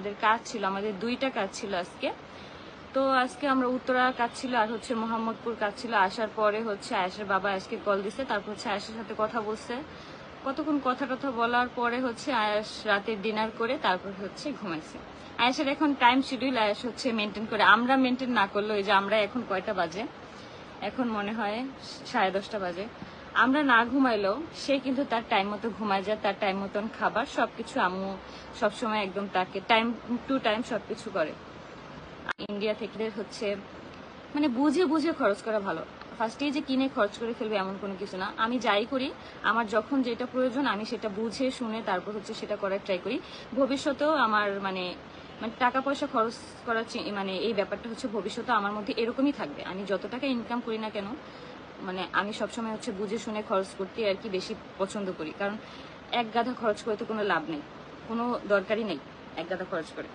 আমাদের কাজ ছিল, আমাদের 2টা কাজ ছিল আজকে। তো আজকে আমরা উত্তরা কাজ ছিল আর হচ্ছে মোহাম্মদপুর কাজ ছিল। আসার পরে হচ্ছে আয়েশার বাবা আজকে কল দিছে, তারপর হচ্ছে আয়েশার সাথে কথা বলছে। কতক্ষণ কথা বলার পরে হচ্ছে আয়েশ রাতে ডিনার করে তারপর হচ্ছে ঘুমাইছে। আয়েশার এখন টাইম শিডিউল আয়েশ হচ্ছে মেনটেন করে, আমরা মেনটেন না করলে, ওই যে আমরা এখন কয়টা বাজে, এখন মনে হয় 10:30 বাজে, আমরা না ঘুমাইলেও সে কিন্তু তার টাইম মতো ঘুমায় যায়, তার টাইম মতন খাবার সবকিছু আম্মু সবসময় একদম তাকে টাইম টু টাইম সবকিছু করে। ইন্ডিয়া থেকে হচ্ছে মানে বুঝে বুঝে খরচ করা ভালো। ফার্স্টেই যে কিনে খরচ করে ফেলবে এমন কোনো কিছু না। আমি যাই করি, আমার যখন যেটা প্রয়োজন আমি সেটা বুঝে শুনে তারপর হচ্ছে সেটা করার ট্রাই করি। ভবিষ্যতেও আমার মানে মানে টাকা পয়সা খরচ করার মানে এই ব্যাপারটা হচ্ছে ভবিষ্যতে আমার মধ্যে এরকমই থাকবে। আমি যত টাকা ইনকাম করি না কেন, মানে আমি সবসময় হচ্ছে বুঝে শুনে খরচ করতে আর কি বেশি পছন্দ করি। কারণ এক গাদা খরচ করে তো কোনো লাভ নেই, কোনো দরকারই নেই এক গাদা খরচ করে।